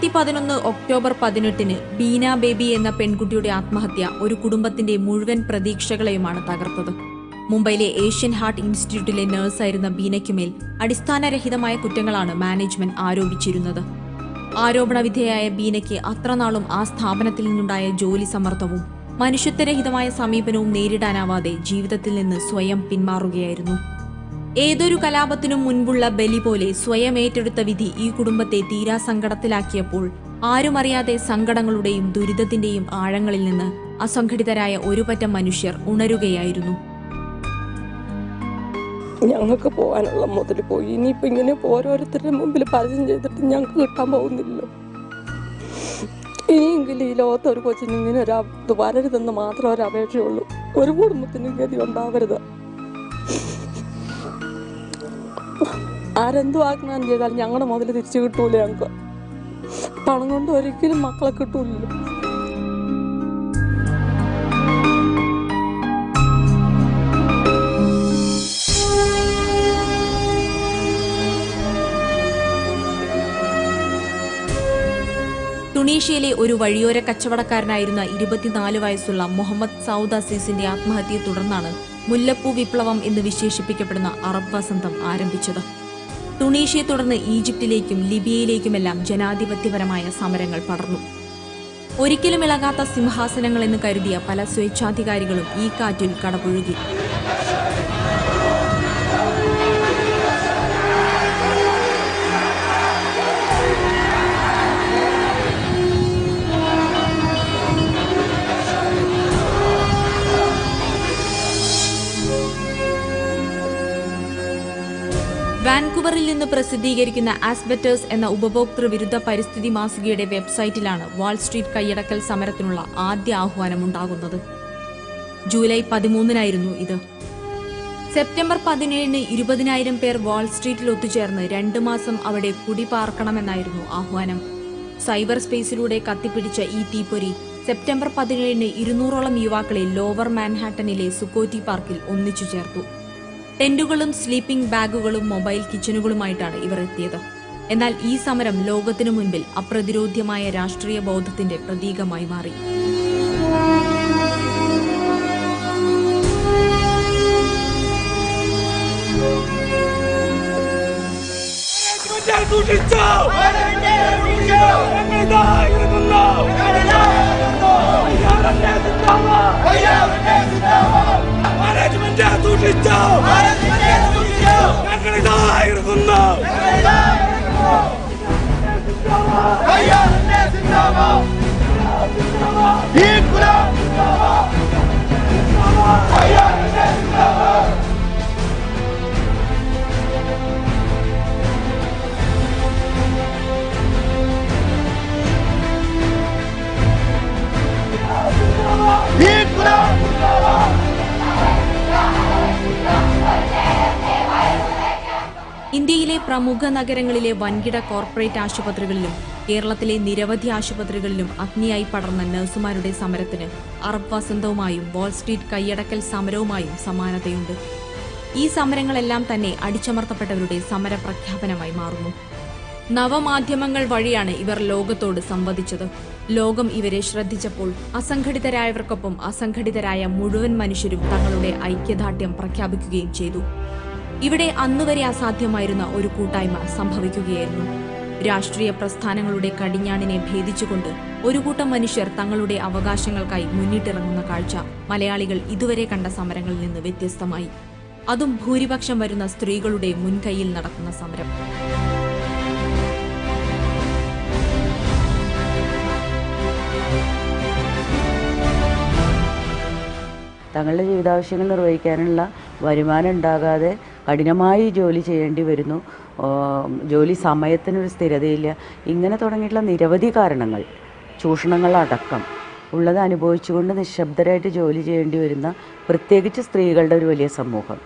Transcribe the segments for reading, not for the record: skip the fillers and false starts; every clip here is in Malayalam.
2011 ഒക്ടോബർ 18 ബീന ബേബി എന്ന പെൺകുട്ടിയുടെ ആത്മഹത്യ ഒരു കുടുംബത്തിന്റെ മുഴുവൻ പ്രതീക്ഷകളെയുമാണ് തകർത്തത്. മുംബൈയിലെ ഏഷ്യൻ ഹാർട്ട് ഇൻസ്റ്റിറ്റ്യൂട്ടിലെ നഴ്സായിരുന്ന ബീനയ്ക്കുമേൽ അടിസ്ഥാനരഹിതമായ കുറ്റങ്ങളാണ് മാനേജ്മെന്റ് ആരോപിച്ചിരുന്നത്. ആരോപണവിധേയായ ബീനയ്ക്ക് അത്രനാളും ആ സ്ഥാപനത്തിൽ നിന്നുണ്ടായ ജോലി സമ്മർദ്ദവും മനുഷ്യത്വരഹിതമായ സമീപനവും നേരിടാനാവാതെ ജീവിതത്തിൽ നിന്ന് സ്വയം പിന്മാറുകയായിരുന്നു. ഏതൊരു കലാപത്തിനും മുൻപുള്ള ബലി പോലെ സ്വയം ഏറ്റെടുത്ത വിധി ഈ കുടുംബത്തെ തീരാ സങ്കടത്തിലാക്കിയപ്പോൾ ആരുമറിയാതെ സങ്കടങ്ങളുടെയും ദുരിതത്തിന്റെയും ആഴങ്ങളിൽ നിന്ന് അസംഘടിതരായ ഒരു പറ്റം മനുഷ്യർ ഉണരുകയായിരുന്നു. ഞങ്ങൾക്ക് പോകാനുള്ള മുതൽ പോയി. ഇനിയിപ്പോൾ ഇങ്ങനെ ഓരോരുത്തരുടെ മുമ്പിൽ പരസ്യം ചെയ്തിട്ട് ഞങ്ങൾക്ക് കിട്ടാൻ പോകുന്നില്ലല്ലോ. ഇനിയെങ്കിലും ഈ ലോകത്ത് ഒരു കൊച്ചിന് ഇങ്ങനെ ഇത് വരരുതെന്ന് മാത്രം ഒരു അപേക്ഷയുള്ളൂ. ഒരു കുടുംബത്തിന് ഗതി ഉണ്ടാവരുത്. ആരെന്തു വാഗ്ദാനം ചെയ്താലും ഞങ്ങളുടെ മുതൽ തിരിച്ചു കിട്ടൂല. ഞങ്ങൾക്ക് പണം കൊണ്ട് ഒരിക്കലും മക്കളെ കിട്ടൂലല്ലോ. ടുണീഷ്യയിലെ ഒരു വഴിയോര കച്ചവടക്കാരനായിരുന്ന 24 വയസ്സുള്ള മുഹമ്മദ് സൗദ് അസീസിന്റെ ആത്മഹത്യയെ തുടർന്നാണ് മുല്ലപ്പൂ വിപ്ലവം എന്ന് വിശേഷിപ്പിക്കപ്പെടുന്ന അറബ് വസന്തം ആരംഭിച്ചത്. ടുണീഷ്യയെ തുടർന്ന് ഈജിപ്തിലേക്കും ലിബിയയിലേക്കുമെല്ലാം ജനാധിപത്യപരമായ സമരങ്ങൾ പടർന്നു. ഒരിക്കലും ഇളകാത്ത സിംഹാസനങ്ങൾ എന്ന് കരുതിയ പല സ്വേച്ഛാധികാരികളും ഈ കാറ്റിൽ കടപുഴുകി. വാൻകൂവറിൽ നിന്ന് പ്രസിദ്ധീകരിക്കുന്ന ആസ്ബറ്റേഴ്സ് എന്ന ഉപഭോക്തൃ വിരുദ്ധ പരിസ്ഥിതി മാസികയുടെ വെബ്സൈറ്റിലാണ് വാൾ സ്ട്രീറ്റ് കൈയടക്കൽ സമരത്തിനുള്ള ആദ്യ ആഹ്വാനമുണ്ടാകുന്നത്. ജൂലൈ 13 ഇത്. സെപ്റ്റംബർ 17 20,000 പേർ വാൾ സ്ട്രീറ്റിൽ ഒത്തുചേർന്ന് 2 മാസം അവിടെ കുടിപാർക്കണമെന്നായിരുന്നു ആഹ്വാനം. സൈബർ സ്പേസിലൂടെ കത്തിപ്പിടിച്ച ഈ തീപ്പൊരി സെപ്റ്റംബർ 17 200ഓളം യുവാക്കളെ ലോവർ മാൻഹാട്ടനിലെ സുക്കോറ്റി പാർക്കിൽ ഒന്നിച്ചു ചേർത്തു. ടെന്റുകളും സ്ലീപ്പിംഗ് ബാഗുകളും മൊബൈൽ കിച്ചണുകളുമായിട്ടാണ് ഇവർ എത്തിയത്. എന്നാൽ ഈ സമരം ലോകത്തിനു മുൻപിൽ അപ്രതിരോധ്യമായ രാഷ്ട്രീയ ബോധത്തിന്റെ പ്രതീകമായി മാറി. ഇന്ത്യയിലെ പ്രമുഖ നഗരങ്ങളിലെ വൻകിട കോർപ്പറേറ്റ് ആശുപത്രികളിലും കേരളത്തിലെ നിരവധി ആശുപത്രികളിലും അഗ്നിയായി പടർന്ന നഴ്സുമാരുടെ സമരത്തിന് അറബ് വസന്തവുമായും വാൾ സ്ട്രീറ്റ് കൈയടക്കൽ സമരവുമായും സമാനതയുണ്ട്. ഈ സമരങ്ങളെല്ലാം തന്നെ അടിച്ചമർത്തപ്പെട്ടവരുടെ സമര പ്രഖ്യാപനമായി മാറുന്നു. നവമാധ്യമങ്ങൾ വഴിയാണ് ഇവർ ലോകത്തോട് സംവദിച്ചത്. ലോകം ഇവരെ ശ്രദ്ധിച്ചപ്പോൾ അസംഘടിതരായവർക്കൊപ്പം അസംഘടിതരായ മുഴുവൻ മനുഷ്യരും തങ്ങളുടെ ഐക്യദാർഢ്യം പ്രഖ്യാപിക്കുകയും ചെയ്തു. ഇവിടെ അന്നുവരെ അസാധ്യമായിരുന്ന ഒരു കൂട്ടായ്മ സംഭവിക്കുകയായിരുന്നു. രാഷ്ട്രീയ പ്രസ്ഥാനങ്ങളുടെ കടിഞ്ഞാണിനെ ഭേദിച്ചുകൊണ്ട് ഒരു കൂട്ടം മനുഷ്യർ തങ്ങളുടെ അവകാശങ്ങൾക്കായി മുന്നിട്ടിറങ്ങുന്ന കാഴ്ച മലയാളികൾ ഇതുവരെ കണ്ട സമരങ്ങളിൽ നിന്ന് വ്യത്യസ്തമായി. അതും ഭൂരിപക്ഷം വരുന്ന സ്ത്രീകളുടെ മുൻകൈയിൽ നടക്കുന്ന സമരം. തങ്ങളുടെ ജീവിതാവശ്യങ്ങൾ നിർവഹിക്കാനുള്ള വരുമാനം ഉണ്ടാകാതെ കഠിനമായി ജോലി ചെയ്യേണ്ടി വരുന്നു. ജോലി സമയത്തിനൊരു സ്ഥിരതയില്ല. ഇങ്ങനെ തുടങ്ങിയിട്ടുള്ള നിരവധി കാരണങ്ങൾ, ചൂഷണങ്ങളടക്കം ഉള്ളത് അനുഭവിച്ചുകൊണ്ട് നിശബ്ദരായിട്ട് ജോലി ചെയ്യേണ്ടി വരുന്ന പ്രത്യേകിച്ച് സ്ത്രീകളുടെ ഒരു വലിയ സമൂഹം.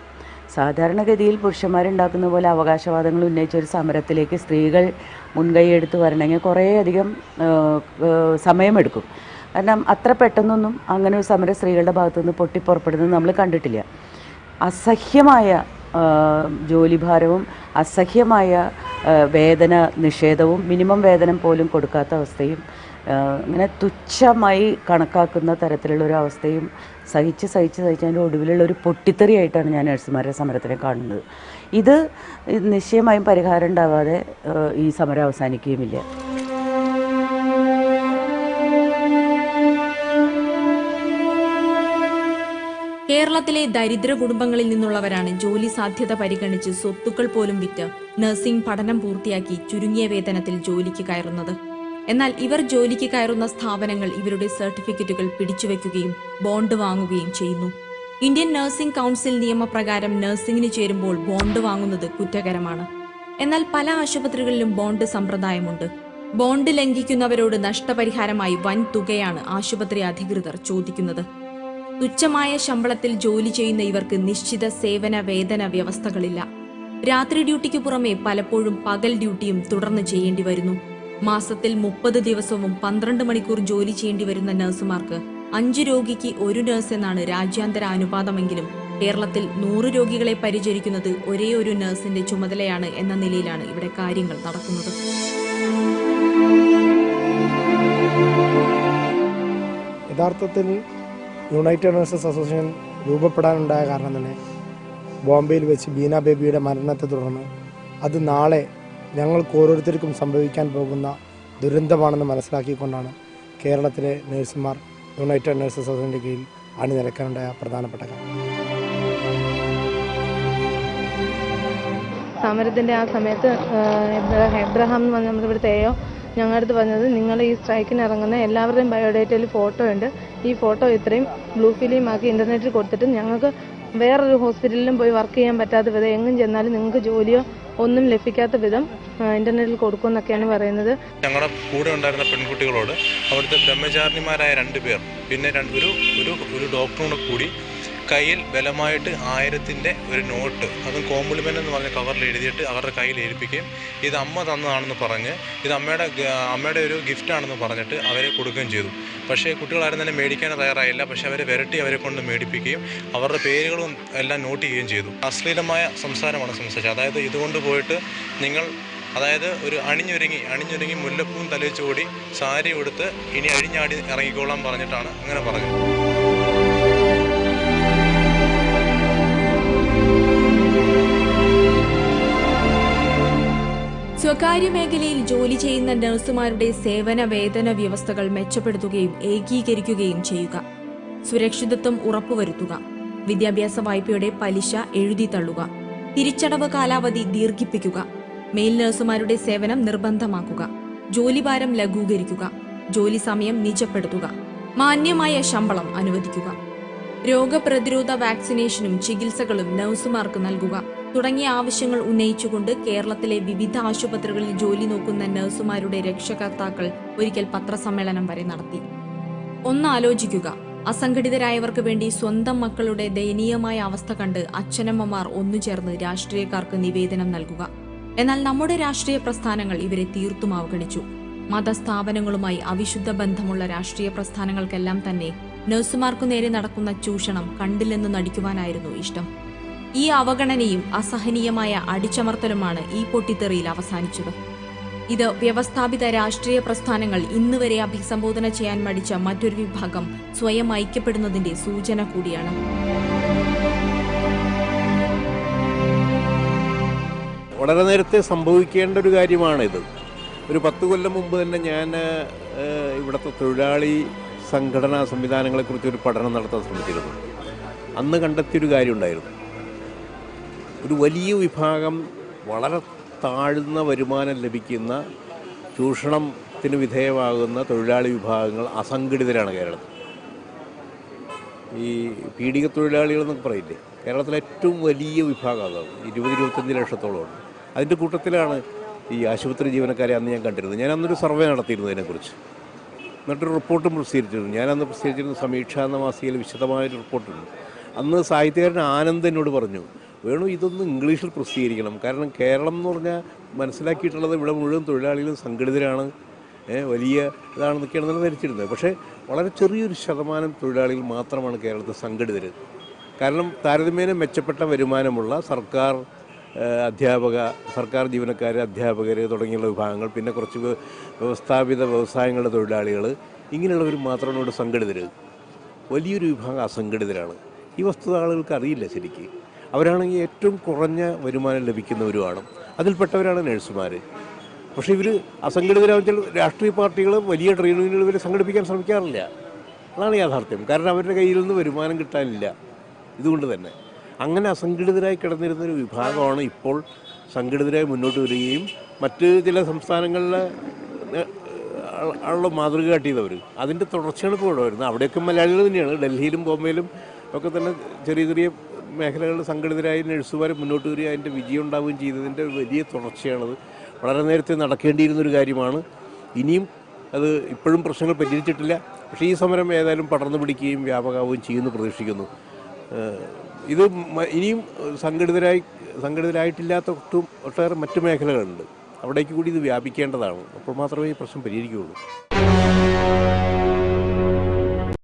സാധാരണഗതിയിൽ പുരുഷന്മാരുണ്ടാക്കുന്ന പോലെ അവകാശവാദങ്ങൾ ഉന്നയിച്ച ഒരു സമരത്തിലേക്ക് സ്ത്രീകൾ മുൻകൈയെടുത്ത് വരണമെങ്കിൽ കുറേയധികം സമയമെടുക്കും. കാരണം അത്ര പെട്ടെന്നൊന്നും അങ്ങനെ ഒരു സമരം സ്ത്രീകളുടെ ഭാഗത്തുനിന്ന് പൊട്ടിപ്പുറപ്പെടുന്നത് നമ്മൾ കണ്ടിട്ടില്ല. അസഹ്യമായ ജോലിഭാരവും അസഹ്യമായ വേതന നിഷേധവും മിനിമം വേതനം പോലും കൊടുക്കാത്ത അവസ്ഥയും ഇങ്ങനെ തുച്ഛമായി കണക്കാക്കുന്ന തരത്തിലുള്ളൊരു അവസ്ഥയും സഹിച്ച് അതിൻ്റെ ഒടുവിലുള്ള ഒരു പൊട്ടിത്തെറിയായിട്ടാണ് ഞാൻ നഴ്സുമാരുടെ സമരത്തിനെ കാണുന്നത്. ഇത് നിശ്ചയമായും പരിഹാരം ഉണ്ടാവാതെ ഈ സമരം അവസാനിക്കുകയുമില്ല. കേരളത്തിലെ ദരിദ്ര കുടുംബങ്ങളിൽ നിന്നുള്ളവരാണ് ജോലി സാധ്യത പരിഗണിച്ച് സ്വത്തുക്കൾ പോലും വിറ്റ് നഴ്സിംഗ് പഠനം പൂർത്തിയാക്കി ചുരുങ്ങിയ വേതനത്തിൽ ജോലിക്ക് കയറുന്നത്. എന്നാൽ ഇവർ ജോലിക്ക് കയറുന്ന സ്ഥാപനങ്ങൾ ഇവരുടെ സർട്ടിഫിക്കറ്റുകൾ പിടിച്ചുവെക്കുകയും ബോണ്ട് വാങ്ങുകയും ചെയ്യുന്നു. ഇന്ത്യൻ നഴ്സിംഗ് കൗൺസിൽ നിയമപ്രകാരം നഴ്സിംഗിന് ചേരുമ്പോൾ ബോണ്ട് വാങ്ങുന്നത് കുറ്റകരമാണ്. എന്നാൽ പല ആശുപത്രികളിലും ബോണ്ട് സമ്പ്രദായമുണ്ട്. ബോണ്ട് ലംഘിക്കുന്നവരോട് നഷ്ടപരിഹാരമായി വൻ തുകയാണ് ആശുപത്രി അധികൃതർ ചോദിക്കുന്നത്. തുച്ഛമായ ശമ്പളത്തിൽ ജോലി ചെയ്യുന്ന ഇവർക്ക് നിശ്ചിത സേവന വേതന വ്യവസ്ഥകളില്ല. രാത്രി ഡ്യൂട്ടിക്ക് പുറമെ പലപ്പോഴും പകൽ ഡ്യൂട്ടിയും തുടർന്ന് ചെയ്യേണ്ടി വരുന്നു. മാസത്തിൽ 30 ദിവസവും 12 മണിക്കൂർ ജോലി ചെയ്യേണ്ടി വരുന്ന നഴ്സുമാർക്ക് 5 രോഗിക്ക് 1 നഴ്സ് എന്നാണ് രാജ്യാന്തര അനുപാതമെങ്കിലും കേരളത്തിൽ 100 രോഗികളെ പരിചരിക്കുന്നത് ഒരേ ഒരു നഴ്സിന്റെ ചുമതലയാണ് എന്ന നിലയിലാണ് ഇവിടെ കാര്യങ്ങൾ നടക്കുന്നത്. യഥാർത്ഥത്തിൽ യുണൈറ്റഡ് നഴ്സസ് അസോസിയേഷൻ രൂപപ്പെടാനുണ്ടായ കാരണം തന്നെ ബോംബെയിൽ വെച്ച് ബീന ബേബിയുടെ മരണത്തെ തുടർന്ന് അത് നാളെ ഞങ്ങൾക്ക് ഓരോരുത്തർക്കും സംഭവിക്കാൻ പോകുന്ന ദുരന്തമാണെന്ന് മനസ്സിലാക്കിക്കൊണ്ടാണ് കേരളത്തിലെ നഴ്സുമാർ യുണൈറ്റഡ് നഴ്സസ് അസോസിയേഷൻ്റെ കീഴിൽ അണിനിരക്കാനുണ്ടായ പ്രധാനപ്പെട്ട കാര്യം. സമരത്തിൻ്റെ ആ സമയത്ത് എബ്രഹാം എന്ന് പറഞ്ഞ നമ്മുടെ ഇവിടുത്തെ ഞങ്ങളുടെ അടുത്ത് പറഞ്ഞത്, നിങ്ങൾ ഈ സ്ട്രൈക്കിന് ഇറങ്ങുന്ന എല്ലാവരുടെയും ബയോഡേറ്റയിൽ ഫോട്ടോ ഉണ്ട്. ഈ ഫോട്ടോ ഇത്രയും ബ്ലൂ ഫിലിം ആക്കി ഇൻ്റർനെറ്റിൽ കൊടുത്തിട്ട് ഞങ്ങൾക്ക് വേറൊരു ഹോസ്പിറ്റലിലും പോയി വർക്ക് ചെയ്യാൻ പറ്റാത്ത വിധം എങ്ങും ചെന്നാലും നിങ്ങൾക്ക് ജോലിയോ ഒന്നും ലഭിക്കാത്ത വിധം ഇൻ്റർനെറ്റിൽ കൊടുക്കുമെന്നൊക്കെയാണ് പറയുന്നത്. ഞങ്ങളുടെ കൂടെ ഉണ്ടായിരുന്ന പെൺകുട്ടികളോട് അവിടുത്തെ ബ്രഹ്മചാരിണിമാരായ 2 പേർ പിന്നെ ഒരു ഡോക്ടറോട് കൂടി കയ്യിൽ ബലമായിട്ട് 1000-ൻ്റെ ഒരു നോട്ട്, അതും കോംപ്ലിമെൻ്റ് എന്ന് പറഞ്ഞ കവറിൽ എഴുതിയിട്ട് അവരുടെ കയ്യിൽ ഏൽപ്പിക്കുകയും ഇത് അമ്മ തന്നതാണെന്ന് പറഞ്ഞ് ഇത് അമ്മയുടെ ഒരു ഗിഫ്റ്റാണെന്ന് പറഞ്ഞിട്ട് അവരെ കൊടുക്കുകയും ചെയ്തു. പക്ഷേ കുട്ടികളാരും തന്നെ മേടിക്കാൻ തയ്യാറായില്ല. പക്ഷേ അവരെ വിരട്ടി അവരെ കൊണ്ട് മേടിപ്പിക്കുകയും അവരുടെ പേരുകളും എല്ലാം നോട്ട് ചെയ്യുകയും ചെയ്തു. അശ്ലീലമായ സംസാരമാണ് സംസാരിച്ചത്. അതായത് ഇതുകൊണ്ട് പോയിട്ട് നിങ്ങൾ ഒരു അണിഞ്ഞൊരുങ്ങി മുല്ലപ്പൂവും തലയിച്ചോടി സാരി ഉടുത്ത് ഇനി അഴിഞ്ഞാടി ഇറങ്ങിക്കോളാൻ പറഞ്ഞിട്ടാണ് അങ്ങനെ പറഞ്ഞത്. സ്വകാര്യ മേഖലയിൽ ജോലി ചെയ്യുന്ന നഴ്സുമാരുടെ സേവന വേതന വ്യവസ്ഥകൾ മെച്ചപ്പെടുത്തുകയും ഏകീകരിക്കുകയും ചെയ്യുക, സുരക്ഷിതത്വം ഉറപ്പുവരുത്തുക, വിദ്യാഭ്യാസ വായ്പയുടെ പലിശ എഴുതി തള്ളുക, തിരിച്ചടവ് കാലാവധി ദീർഘിപ്പിക്കുക, മെയിൽ നഴ്സുമാരുടെ സേവനം നിർബന്ധമാക്കുക, ജോലിഭാരം ലഘൂകരിക്കുക, ജോലി സമയം നിജപ്പെടുത്തുക, മാന്യമായ ശമ്പളം അനുവദിക്കുക, രോഗപ്രതിരോധ വാക്സിനേഷനും ചികിത്സകളും നഴ്സുമാർക്ക് നൽകുക തുടങ്ങിയ ആവശ്യങ്ങൾ ഉന്നയിച്ചുകൊണ്ട് കേരളത്തിലെ വിവിധ ആശുപത്രികളിൽ ജോലി നോക്കുന്ന നഴ്സുമാരുടെ രക്ഷകർത്താക്കൾ ഒരിക്കൽ പത്രസമ്മേളനം വരെ നടത്തി. ഒന്നാലോചിക്കുക, അസംഘടിതരായവർക്ക് വേണ്ടി സ്വന്തം മക്കളുടെ ദയനീയമായ അവസ്ഥ കണ്ട് അച്ഛനമ്മമാർ ഒന്നുചേർന്ന് രാഷ്ട്രീയക്കാർക്ക് നിവേദനം നൽകുക. എന്നാൽ നമ്മുടെ രാഷ്ട്രീയ പ്രസ്ഥാനങ്ങൾ ഇവരെ തീർത്തും അവഗണിച്ചു. മതസ്ഥാപനങ്ങളുമായി അവിശുദ്ധ ബന്ധമുള്ള രാഷ്ട്രീയ പ്രസ്ഥാനങ്ങൾക്കെല്ലാം തന്നെ നഴ്സുമാർക്കു നേരെ നടക്കുന്ന ചൂഷണം കണ്ടില്ലെന്ന് നടിക്കുവാനായിരുന്നു ഇഷ്ടം. ഈ അവഗണനയും അസഹനീയമായ അടിച്ചമർത്തലുമാണ് ഈ പൊട്ടിത്തെറിയിൽ അവസാനിച്ചത്. ഇത് വ്യവസ്ഥാപിത രാഷ്ട്രീയ പ്രസ്ഥാനങ്ങൾ ഇന്നുവരെ അഭിസംബോധന ചെയ്യാൻ മടിച്ച മറ്റൊരു വിഭാഗം സ്വയം ഐക്യപ്പെടുന്നതിന്റെ സൂചന കൂടിയാണ്. വളരെ നേരത്തെ സംഭവിക്കേണ്ട ഒരു കാര്യമാണിത്. ഒരു 10 കൊല്ലം മുമ്പ് തന്നെ ഞാൻ ഇവിടുത്തെ തൊഴിലാളി സംഘടനാ സംവിധാനങ്ങളെക്കുറിച്ച് ഒരു പഠനം നടത്താൻ ശ്രമിച്ചിരുന്നു. അന്ന് കണ്ടെത്തിയൊരു കാര്യമുണ്ടായിരുന്നു. ഒരു വലിയ വിഭാഗം വളരെ താഴ്ന്ന വരുമാനം ലഭിക്കുന്ന ചൂഷണത്തിന് വിധേയമാകുന്ന തൊഴിലാളി വിഭാഗങ്ങൾ അസംഘടിതരാണ് കേരളത്തിൽ. ഈ പീഡിക തൊഴിലാളികളെന്നൊക്കെ പറയില്ലേ, കേരളത്തിലെ ഏറ്റവും വലിയ വിഭാഗം അതാണ്. 20-25 ലക്ഷത്തോളമാണ്. അതിൻ്റെ കൂട്ടത്തിലാണ് ഈ ആശുപത്രി ജീവനക്കാരെ അന്ന് ഞാൻ കണ്ടിരുന്നത്. ഞാൻ അന്നൊരു സർവേ നടത്തിയിരുന്നു ഇതിനെക്കുറിച്ച്. എന്നിട്ടൊരു റിപ്പോർട്ടും പ്രസിദ്ധീകരിച്ചിരുന്നു. ഞാനന്ന് പ്രസിദ്ധീകരിച്ചിരുന്ന സമീക്ഷ എന്ന മാസികയിൽ വിശദമായൊരു റിപ്പോർട്ടുണ്ട്. അന്ന് സാഹിത്യകാരൻ ആനന്ദ് എന്നോട് പറഞ്ഞു, വേണു ഇതൊന്ന് ഇംഗ്ലീഷിൽ പ്രസിദ്ധീകരിക്കണം. കാരണം കേരളം എന്ന് പറഞ്ഞാൽ മനസ്സിലാക്കിയിട്ടുള്ളത് ഇവിടെ മുഴുവൻ തൊഴിലാളികളും സംഘടിതരാണ്, വലിയ ഇതാണെന്നൊക്കെയാണ് ധരിച്ചിരുന്നത്. പക്ഷേ വളരെ ചെറിയൊരു ശതമാനം തൊഴിലാളികൾ മാത്രമാണ് കേരളത്തിൽ സംഘടിതർ. കാരണം താരതമ്യേന മെച്ചപ്പെട്ട വരുമാനമുള്ള സർക്കാർ ജീവനക്കാർ, അധ്യാപകർ തുടങ്ങിയുള്ള വിഭാഗങ്ങൾ, പിന്നെ കുറച്ച് വ്യവസ്ഥാപിത വ്യവസായങ്ങളുടെ തൊഴിലാളികൾ, ഇങ്ങനെയുള്ളവർ മാത്രമാണ് ഇവിടെ സംഘടിതർ. വലിയൊരു വിഭാഗം അസംഘടിതരാണ്. ഈ വസ്തുത ആളുകൾക്ക് അറിയില്ല ശരിക്ക്. അവരാണെങ്കിൽ ഏറ്റവും കുറഞ്ഞ വരുമാനം ലഭിക്കുന്നവരുമാണ്. അതിൽപ്പെട്ടവരാണ് നഴ്സുമാർ. പക്ഷേ ഇവർ അസംഘടിതരാണെന്ന് വെച്ചാൽ രാഷ്ട്രീയ പാർട്ടികൾ വലിയ ട്രേഡ് യൂണിയനുകൾ ഇവരെ സംഘടിപ്പിക്കാൻ ശ്രമിക്കാറില്ല. അതാണ് യാഥാർത്ഥ്യം. കാരണം അവരുടെ കയ്യിൽ നിന്ന് വരുമാനം കിട്ടാനില്ല. ഇതുകൊണ്ട് തന്നെ അങ്ങനെ അസംഘടിതരായി കിടന്നിരുന്നൊരു വിഭാഗമാണ് ഇപ്പോൾ സംഘടിതരായി മുന്നോട്ട് വരികയും മറ്റ് ചില സംസ്ഥാനങ്ങളിലെ ആളുടെ മാതൃക കാട്ടിയതവർ. അതിൻ്റെ തുടർച്ചയാണ് ഇപ്പോൾ ഇവിടെ വരുന്നത്. അവിടെയൊക്കെ മലയാളികൾ തന്നെയാണ്. ഡൽഹിയിലും ബോംബെയിലും ഒക്കെ തന്നെ ചെറിയ ചെറിയ മേഖലകളിൽ സംഘടിതരായി നഴ്സുമാർ മുന്നോട്ട് വരിക, അതിൻ്റെ വിജയം ഉണ്ടാവുകയും ചെയ്തതിൻ്റെ വലിയ തുടർച്ചയാണത്. വളരെ നേരത്തെ നടക്കേണ്ടിയിരുന്നൊരു കാര്യമാണ്. ഇനിയും അത് ഇപ്പോഴും പ്രശ്നങ്ങൾ പരിഹരിച്ചിട്ടില്ല. പക്ഷേ ഈ സമരം ഏതായാലും പടർന്നു പിടിക്കുകയും വ്യാപകമാവുകയും ചെയ്യുമെന്ന് പ്രതീക്ഷിക്കുന്നു. ഇത് ഇനിയും സംഘടിതരായിട്ടില്ലാത്ത ഒട്ടേറെ മറ്റു മേഖലകളുണ്ട്. അവിടേക്ക് കൂടി ഇത് വ്യാപിക്കേണ്ടതാണ്. അപ്പോൾ മാത്രമേ ഈ പ്രശ്നം പരിഹരിക്കുകയുള്ളൂ.